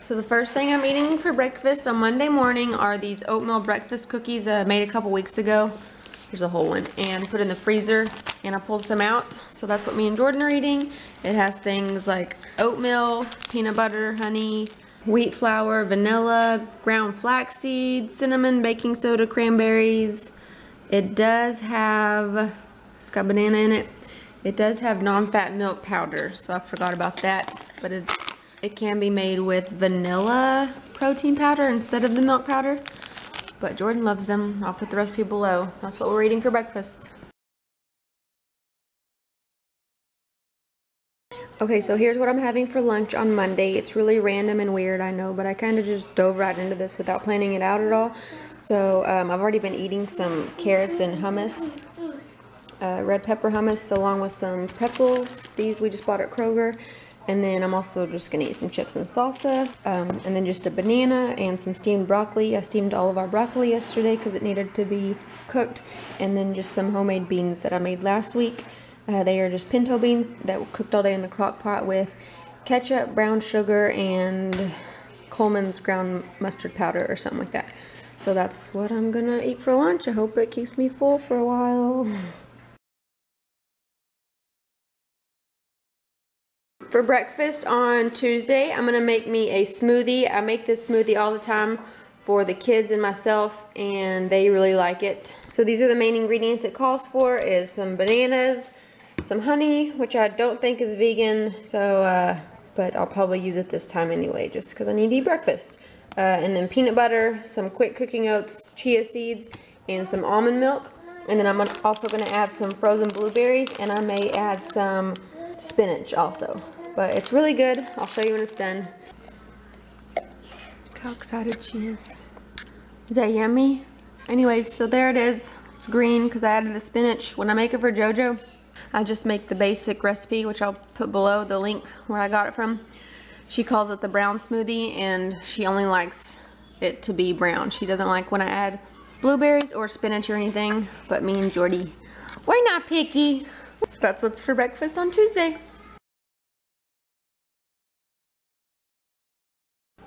So the first thing I'm eating for breakfast on Monday morning are these oatmeal breakfast cookies that I made a couple weeks ago. There's a whole one. And put in the freezer, and I pulled some out. So that's what me and Jordan are eating. It has things like oatmeal, peanut butter, honey, wheat flour, vanilla, ground flax seeds, cinnamon, baking soda, cranberries. It does have, it's got banana in it. It does have non-fat milk powder, so I forgot about that. But it can be made with vanilla protein powder instead of the milk powder. But Jordan loves them. I'll put the recipe below. That's what we're eating for breakfast. Okay, so here's what I'm having for lunch on Monday. It's really random and weird, I know, but I kind of just dove right into this without planning it out at all. So I've already been eating some carrots and hummus, red pepper hummus, along with some pretzels. These we just bought at Kroger. And then I'm also just going to eat some chips and salsa, and then just a banana and some steamed broccoli. I steamed all of our broccoli yesterday because it needed to be cooked. And then just some homemade beans that I made last week. They are just pinto beans that were cooked all day in the crock pot with ketchup, brown sugar, and Coleman's ground mustard powder or something like that. So that's what I'm going to eat for lunch. I hope it keeps me full for a while. For breakfast on Tuesday, I'm going to make me a smoothie. I make this smoothie all the time for the kids and myself, and they really like it. So these are the main ingredients it calls for, is some bananas, some honey, which I don't think is vegan, so but I'll probably use it this time anyway, just because I need to eat breakfast. And then peanut butter, some quick cooking oats, chia seeds, and some almond milk. And then I'm also going to add some frozen blueberries, and I may add some spinach also. But it's really good. I'll show you when it's done. Look how excited she is. Is that yummy? Anyways, so there it is. It's green because I added the spinach. When I make it for JoJo, I just make the basic recipe, which I'll put below the link where I got it from. She calls it the brown smoothie, and she only likes it to be brown. She doesn't like when I add blueberries or spinach or anything, but me and Jordy, we're not picky. So that's what's for breakfast on Tuesday.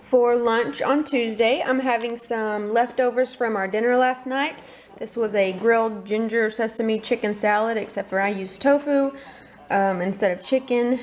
For lunch on Tuesday, I'm having some leftovers from our dinner last night. This was a grilled ginger sesame chicken salad, except for I used tofu instead of chicken.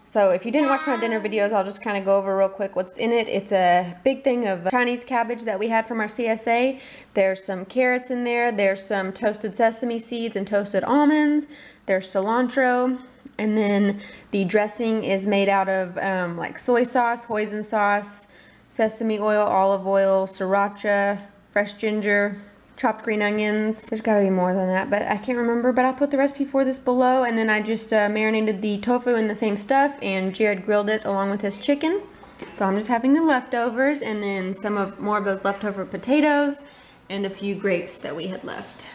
So if you didn't watch my dinner videos, I'll just kind of go over real quick what's in it. It's a big thing of Chinese cabbage that we had from our CSA. There's some carrots in there. There's some toasted sesame seeds and toasted almonds. There's cilantro. And then the dressing is made out of like soy sauce, hoisin sauce, sesame oil, olive oil, sriracha, fresh ginger, chopped green onions. There's got to be more than that, but I can't remember. But I'll put the recipe for this below. And then I just marinated the tofu in the same stuff, and Jared grilled it along with his chicken. So I'm just having the leftovers, and then more of those leftover potatoes, and a few grapes that we had left.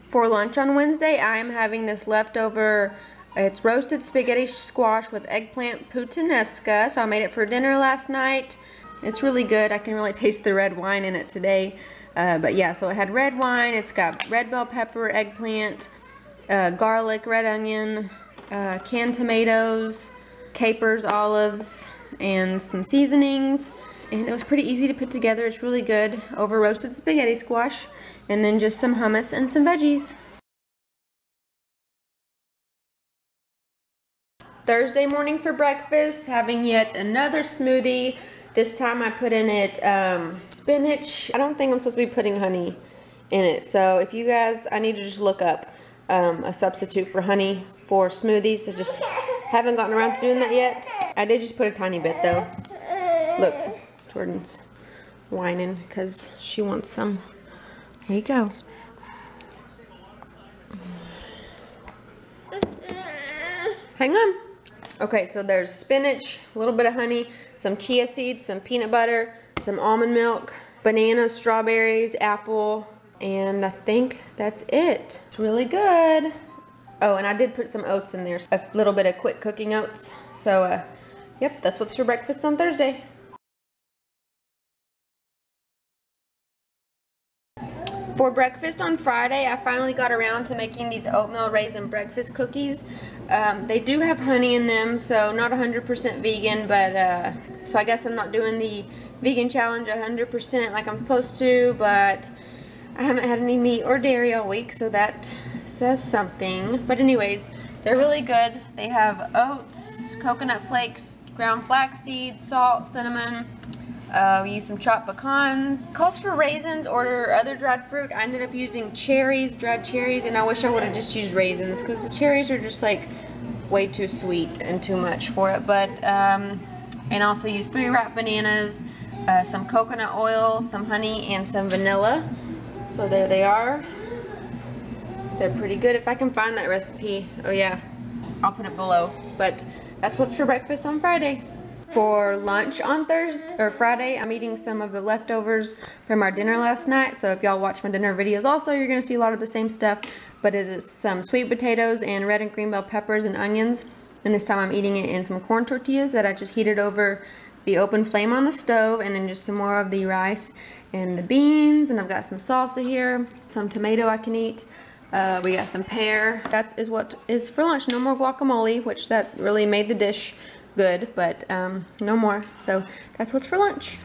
For lunch on Wednesday, I am having this leftover, it's roasted spaghetti squash with eggplant puttanesca. So I made it for dinner last night. It's really good. I can really taste the red wine in it today. But yeah, so it had red wine, it's got red bell pepper, eggplant, garlic, red onion, canned tomatoes, capers, olives, and some seasonings. And it was pretty easy to put together. It's really good. Over roasted spaghetti squash. And then just some hummus and some veggies. Thursday morning for breakfast, having yet another smoothie. This time I put in it spinach. I don't think I'm supposed to be putting honey in it. So if you guys, I need to just look up a substitute for honey for smoothies. I just haven't gotten around to doing that yet. I did just put a tiny bit though. Look, Jordan's whining because she wants some. Here you go. Hang on. Okay, so there's spinach, a little bit of honey, some chia seeds, some peanut butter, some almond milk, bananas, strawberries, apple, and I think that's it. It's really good. Oh, and I did put some oats in there, a little bit of quick cooking oats. So, yep, that's what's for breakfast on Thursday. For breakfast on Friday, I finally got around to making these oatmeal raisin breakfast cookies. They do have honey in them, so not 100% vegan, but so I guess I'm not doing the vegan challenge 100% like I'm supposed to, but I haven't had any meat or dairy all week, so that says something. But anyways, they're really good. They have oats, coconut flakes, ground flaxseed, salt, cinnamon. We use some chopped pecans. Calls for raisins or other dried fruit. I ended up using cherries, dried cherries, and I wish I would have just used raisins because the cherries are just like way too sweet and too much for it. But and also use 3 wrapped bananas, some coconut oil, some honey, and some vanilla. So there they are. They're pretty good. If I can find that recipe, oh yeah, I'll put it below. But that's what's for breakfast on Friday. For lunch on Thursday or Friday, I'm eating some of the leftovers from our dinner last night. So if y'all watch my dinner videos also, you're gonna see a lot of the same stuff, but it's some sweet potatoes and red and green bell peppers and onions. And this time I'm eating it in some corn tortillas that I just heated over the open flame on the stove, and then just some more of the rice and the beans, and I've got some salsa here, some tomato I can eat. We got some pear. That is what is for lunch. No more guacamole, which that really made the dish good, but no more. So that's what's for lunch.